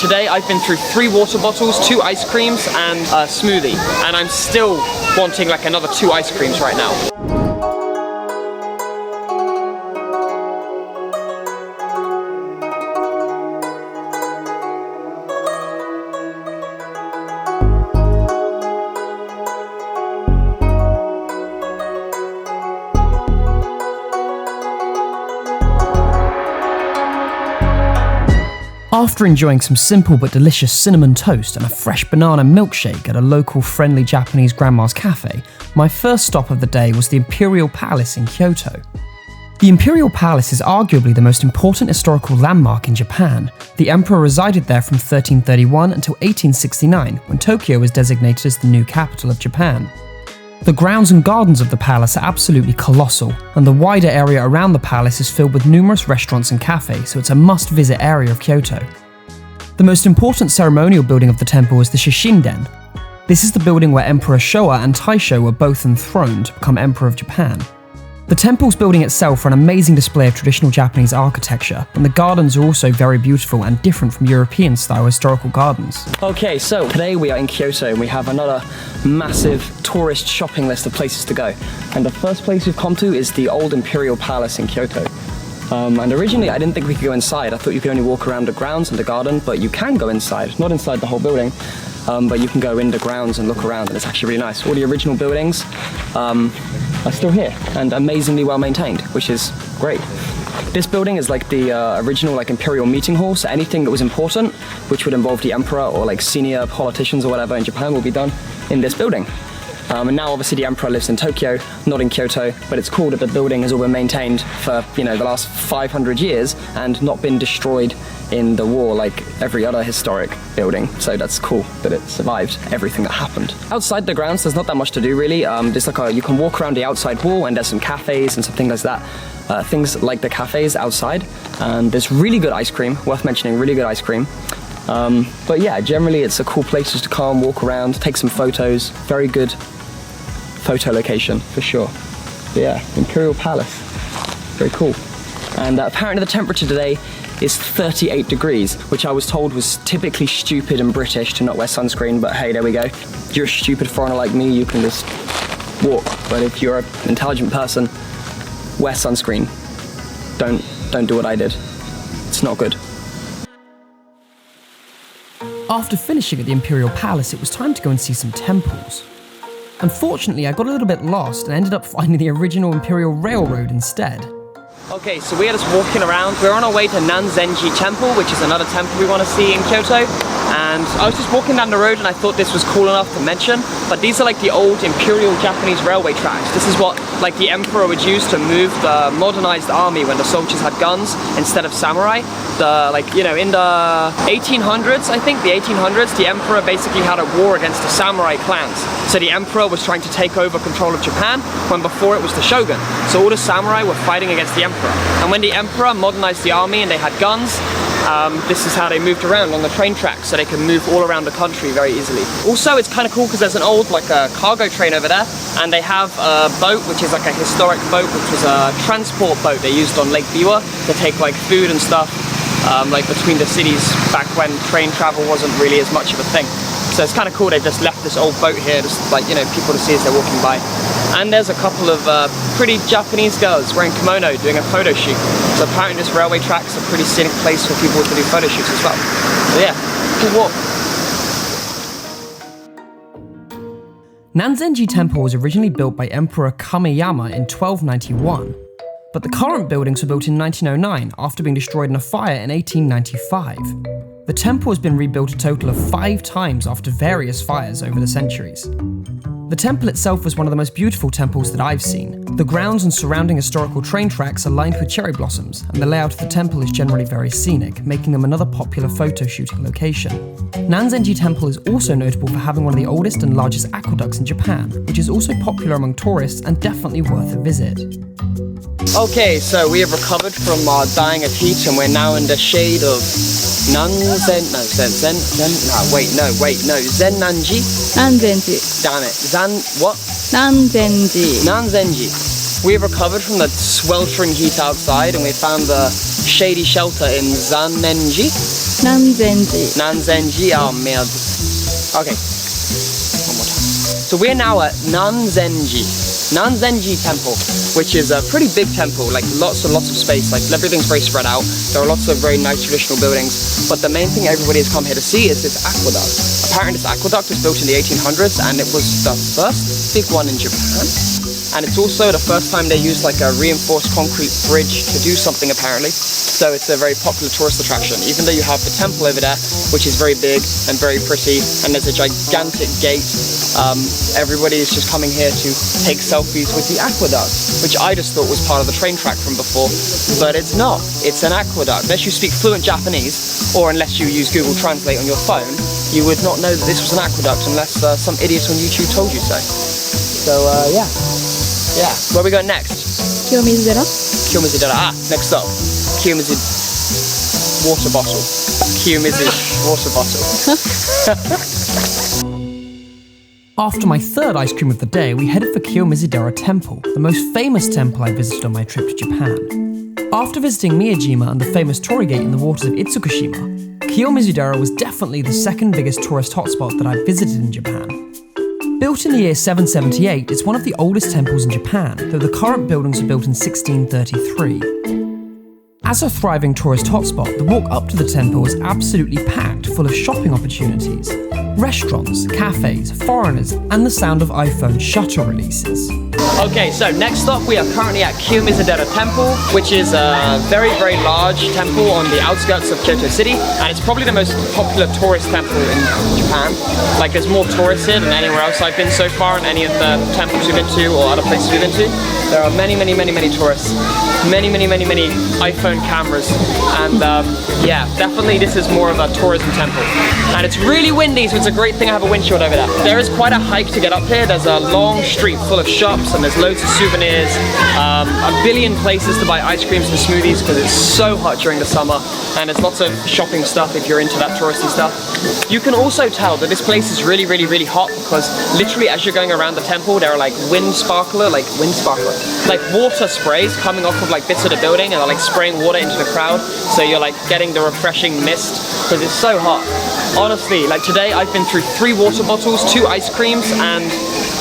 today I've been through 3 water bottles, 2 ice creams, and a smoothie. And I'm still wanting like another 2 ice creams right now. After enjoying some simple but delicious cinnamon toast and a fresh banana milkshake at a local friendly Japanese grandma's cafe, my first stop of the day was the Imperial Palace in Kyoto. The Imperial Palace is arguably the most important historical landmark in Japan. The emperor resided there from 1331 until 1869, when Tokyo was designated as the new capital of Japan. The grounds and gardens of the palace are absolutely colossal, and the wider area around the palace is filled with numerous restaurants and cafes, so it's a must-visit area of Kyoto. The most important ceremonial building of the temple is the Shishinden. This is the building where Emperor Showa and Taisho were both enthroned to become Emperor of Japan. The temple's building itself are an amazing display of traditional Japanese architecture, and the gardens are also very beautiful and different from European-style historical gardens. Okay, so today we are in Kyoto and we have another massive tourist shopping list of places to go. And the first place we've come to is the old Imperial Palace in Kyoto. And originally I didn't think we could go inside. I thought you could only walk around the grounds and the garden, but you can go inside. Not inside the whole building, but you can go in the grounds and look around, and it's actually really nice. All the original buildings are still here and amazingly well maintained, which is great. This building is like the original like imperial meeting hall, so anything that was important, which would involve the emperor or like senior politicians or whatever in Japan, will be done in this building. And now obviously the emperor lives in Tokyo, not in Kyoto, but it's cool that the building has all been maintained for, you know, the last 500 years and not been destroyed in the war like every other historic building. So that's cool that it survived everything that happened. Outside the grounds, there's not that much to do really. There's like you can walk around the outside wall and there's some cafes and some things like that. Things like the cafes outside. And there's really good ice cream, worth mentioning, really good ice cream. But yeah, generally it's a cool place just to come, walk around, take some photos. Very good photo location for sure. But yeah, Imperial Palace, very cool. And apparently the temperature today is 38 degrees, which I was told was typically stupid and British to not wear sunscreen, but hey, there we go. If you're a stupid foreigner like me, you can just walk. But if you're an intelligent person, wear sunscreen. Don't do what I did. It's not good. After finishing at the Imperial Palace, it was time to go and see some temples. Unfortunately, I got a little bit lost and ended up finding the original Imperial Railroad instead. Okay, so we are just walking around. We're on our way to Nanzenji Temple, which is another temple we want to see in Kyoto. And I was just walking down the road and I thought this was cool enough to mention, but these are like the old Imperial Japanese railway tracks. This is what like the emperor would use to move the modernized army when the soldiers had guns instead of samurai. In the 1800s, I think, the 1800s, the emperor basically had a war against the samurai clans. So the emperor was trying to take over control of Japan when before it was the shogun. So all the samurai were fighting against the emperor. And when the emperor modernized the army and they had guns, this is how they moved around on the train tracks, so they can move all around the country very easily. Also, it's kind of cool because there's an old cargo train over there, and they have a boat which is like a historic boat, which was a transport boat they used on Lake Biwa to take like food and stuff between the cities back when train travel wasn't really as much of a thing. So it's kind of cool they just left this old boat here, just people to see as they're walking by. And there's a couple of pretty Japanese girls wearing kimono doing a photo shoot. So apparently this railway track's a pretty scenic place for people to do photo shoots as well. So yeah, good walk. Nanzenji Temple was originally built by Emperor Kameyama in 1291, but the current buildings were built in 1909 after being destroyed in a fire in 1895. The temple has been rebuilt a total of 5 times after various fires over the centuries. The temple itself was one of the most beautiful temples that I've seen. The grounds and surrounding historical train tracks are lined with cherry blossoms, and the layout of the temple is generally very scenic, making them another popular photo shooting location. Nanzenji Temple is also notable for having one of the oldest and largest aqueducts in Japan, which is also popular among tourists and definitely worth a visit. Okay, so we have recovered from our dying of heat and we're now in the shade of Nanzenji. Nanzenji. Damn it. What? Nanzenji. Nanzenji. We have recovered from the sweltering heat outside and we found the shady shelter in Nanzenji. Nanzenji. Nanzenji, oh merde. Okay, one more time. So we're now at Nanzenji Temple, which is a pretty big temple, like lots and lots of space, like everything's very spread out. There are lots of very nice traditional buildings, but the main thing everybody has come here to see is this aqueduct. Apparently this aqueduct was built in the 1800s and it was the first big one in Japan. And it's also the first time they used like a reinforced concrete bridge to do something apparently. So it's a very popular tourist attraction, even though you have the temple over there, which is very big and very pretty, and there's a gigantic gate. Everybody is just coming here to take selfies with the aqueduct, which I just thought was part of the train track from before, but it's not. It's an aqueduct. Unless you speak fluent Japanese, or unless you use Google Translate on your phone, you would not know that this was an aqueduct unless some idiot on YouTube told you so. So yeah. Yeah, where are we going next? Kiyomizudera. Kiyomizudera. Ah, next stop. Kiyomizud water bottle. Kiyomizud water bottle. After my third ice cream of the day, we headed for Kiyomizudera Temple, the most famous temple I visited on my trip to Japan. After visiting Miyajima and the famous torii gate in the waters of Itsukushima, Kiyomizudera was definitely the second biggest tourist hotspot that I've visited in Japan. Built in the year 778, it's one of the oldest temples in Japan, though the current buildings were built in 1633. As a thriving tourist hotspot, the walk up to the temple was absolutely packed, full of shopping opportunities, restaurants, cafes, foreigners, and the sound of iPhone shutter releases. Okay, so next stop, we are currently at Kiyomizudera Temple, which is a very, very large temple on the outskirts of Kyoto City, and it's probably the most popular tourist temple in Japan. Like, there's more tourists here than anywhere else I've been so far in any of the temples we've been to or other places we've been to. There are many, many, many, many tourists, many, many, many, many iPhone cameras, and yeah, definitely this is more of a tourism temple. And it's really windy, so it's a great thing I have a windshield over there. There is quite a hike to get up here. There's a long street full of shops, and there's loads of souvenirs, a billion places to buy ice creams and smoothies because it's so hot during the summer, and there's lots of shopping stuff if you're into that touristy stuff. You can also tell that this place is really, really, really hot because literally as you're going around the temple, there are like like water sprays coming off of like bits of the building, and they're like spraying water into the crowd, so you're like getting the refreshing mist because it's so hot. Honestly, like today I've been through 3 water bottles, 2 ice creams, and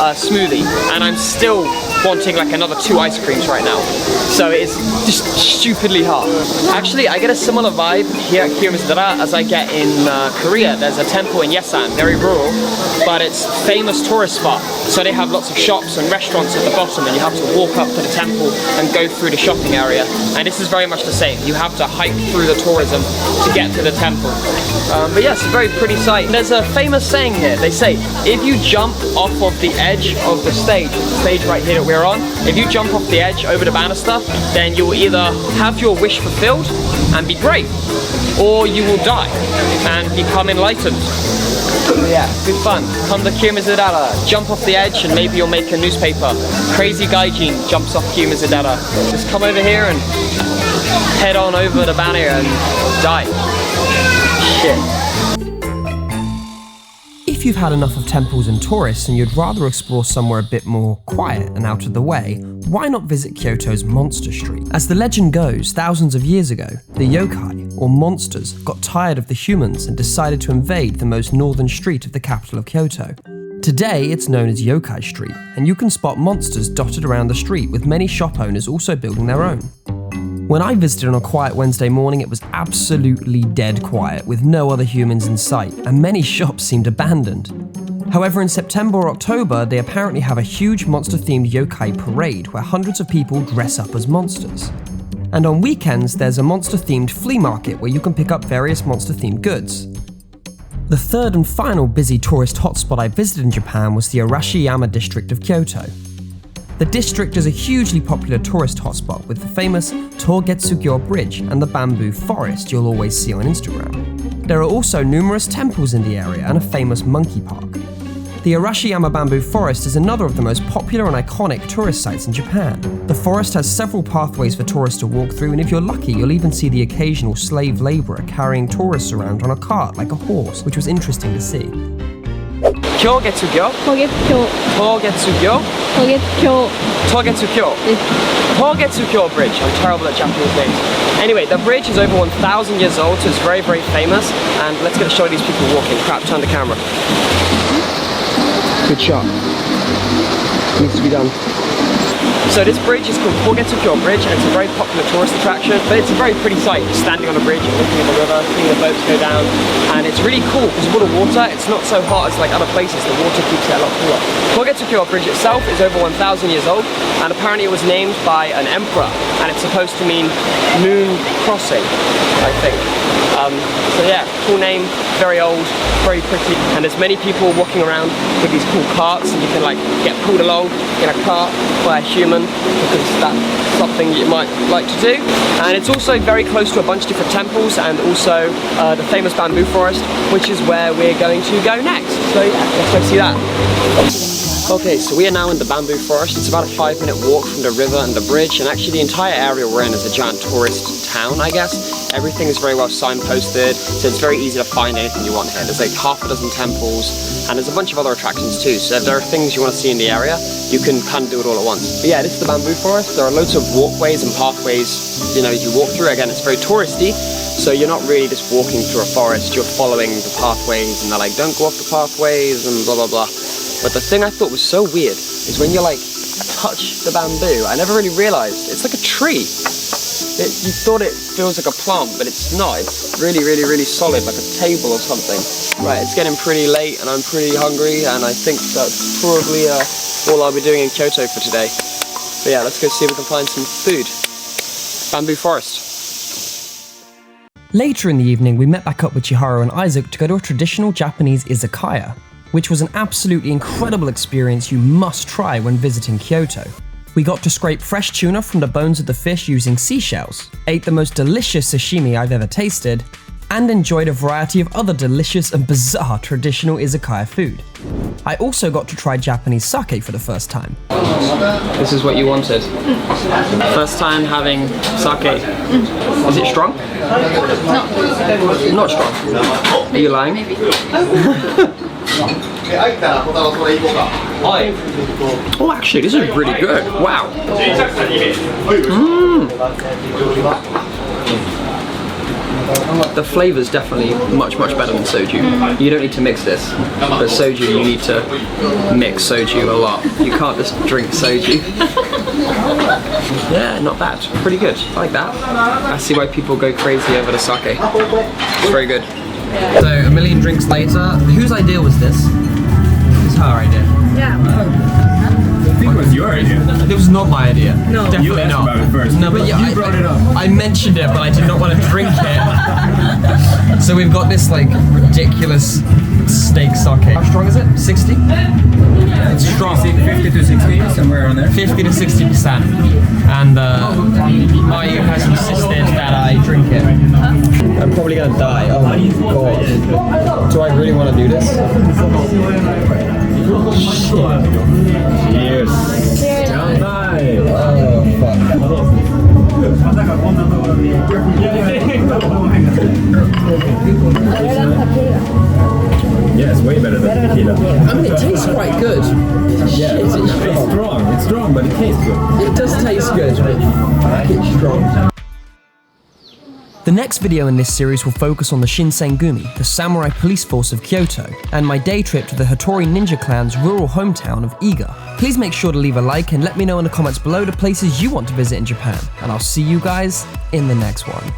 a smoothie, and I'm still wanting like another 2 ice creams right now. So it's just stupidly hot. Actually, I get a similar vibe here at Kiyomizudera as I get in Korea. There's a temple in Yesan, very rural, but it's a famous tourist spot. So they have lots of shops and restaurants at the bottom, and you have to walk up to the temple and go through the shopping area. And this is very much the same. You have to hike through the tourism to get to the temple. But yes, it's a very pretty sight. There's a famous saying here. They say, if you jump off of the edge of the stage right here that we're on, if you jump off the edge over the banister, then you will either have your wish fulfilled and be great, or you will die and become enlightened. Yeah, good fun. Come to Kiyomizudera, jump off the edge, and maybe you'll make a newspaper. Crazy gaijin jumps off Kiyomizudera. Just come over here and head on over the banner and die. Shit. If you've had enough of temples and tourists and you'd rather explore somewhere a bit more quiet and out of the way, why not visit Kyoto's Monster Street? As the legend goes, thousands of years ago, the yokai, or monsters, got tired of the humans and decided to invade the most northern street of the capital of Kyoto. Today, it's known as Yokai Street, and you can spot monsters dotted around the street, with many shop owners also building their own. When I visited on a quiet Wednesday morning, it was absolutely dead quiet, with no other humans in sight, and many shops seemed abandoned. However, in September or October, they apparently have a huge monster-themed yokai parade where hundreds of people dress up as monsters. And on weekends, there's a monster-themed flea market where you can pick up various monster-themed goods. The third and final busy tourist hotspot I visited in Japan was the Arashiyama district of Kyoto. The district is a hugely popular tourist hotspot with the famous Togetsukyo Bridge and the bamboo forest you'll always see on Instagram. There are also numerous temples in the area and a famous monkey park. The Arashiyama bamboo forest is another of the most popular and iconic tourist sites in Japan. The forest has several pathways for tourists to walk through, and if you're lucky, you'll even see the occasional slave labourer carrying tourists around on a cart like a horse, which was interesting to see. Togetsukyo. Togetsukyo. Togetsukyo. Togetsukyo. Togetsukyo Bridge. I'm terrible at Japanese names. Anyway, the bridge is over 1,000 years old, so it's very, very famous. And let's get a shot of these people walking. Crap, turn the camera. Good shot. Needs to be done. So this bridge is called Togetsukyo Bridge, and it's a very popular tourist attraction, but it's a very pretty sight, just standing on a bridge and looking at the river, seeing the boats go down, and it's really cool because of all the water. It's not so hot as like other places, the water keeps it a lot cooler. Togetsukyo Bridge itself is over 1,000 years old, and apparently it was named by an emperor, and it's supposed to mean moon crossing, I think. So yeah, cool name, very old, very pretty, and there's many people walking around with these cool carts, and you can like get pulled along in a cart by a human because that's something you might like to do. And it's also very close to a bunch of different temples, and also the famous bamboo forest, which is where we're going to go next. So yeah, let's go see that. Okay, so we are now in the bamboo forest. It's about a 5-minute walk from the river and the bridge, and actually the entire area we're in is a giant tourist town, I guess. Everything is very well signposted, so it's very easy to find anything you want here. There's like half a dozen temples, and there's a bunch of other attractions too, so if there are things you want to see in the area, you can kind of do it all at once. But yeah, this is the bamboo forest. There are loads of walkways and pathways, you know, you walk through. Again, it's very touristy, so you're not really just walking through a forest, you're following the pathways, and they're like, don't go off the pathways, and blah, blah, blah. But the thing I thought was so weird is when you like touch the bamboo, I never really realized, it's like a tree. You thought it feels like a plant, but it's not. It's really, really, really solid, like a table or something. Right, it's getting pretty late and I'm pretty hungry, and I think that's probably all I'll be doing in Kyoto for today. But yeah, let's go see if we can find some food. Bamboo forest. Later in the evening, we met back up with Chiharu and Isaac to go to a traditional Japanese izakaya, which was an absolutely incredible experience you must try when visiting Kyoto. We got to scrape fresh tuna from the bones of the fish using seashells, ate the most delicious sashimi I've ever tasted, and enjoyed a variety of other delicious and bizarre traditional izakaya food. I also got to try Japanese sake for the first time. This is what you wanted. First time having sake. Is it strong? No. Not strong. Are you lying? Maybe. Oh, actually, this is really good. Wow. The flavour is definitely much, much better than soju. You don't need to mix this, but soju you need to mix soju a lot. You can't just drink soju. Yeah, not bad. Pretty good. I like that. I see why people go crazy over the sake. It's very good. So, a million drinks later, whose idea was this? It's her idea. Yeah. I think it was your idea. It was not my idea. No. Definitely You asked not. about it first. No, but yeah, you brought it up. I mentioned it, but I did not want to drink it. So we've got this like ridiculous steak sake. How strong is it? 60? It's strong. 50 to 60, somewhere around there. 50 to 60%. And Mayu has insisted that I drink it. I'm probably gonna die. Oh my god. Do I really want to do this? Cheers. Don't die. Oh Yeah, it's way better than tequila. I mean, it tastes quite good. Yeah, it's strong. It's strong, but it tastes good. It does taste good, but it's strong. The next video in this series will focus on the Shinsengumi, the samurai police force of Kyoto, and my day trip to the Hattori Ninja Clan's rural hometown of Iga. Please make sure to leave a like and let me know in the comments below the places you want to visit in Japan, and I'll see you guys in the next one.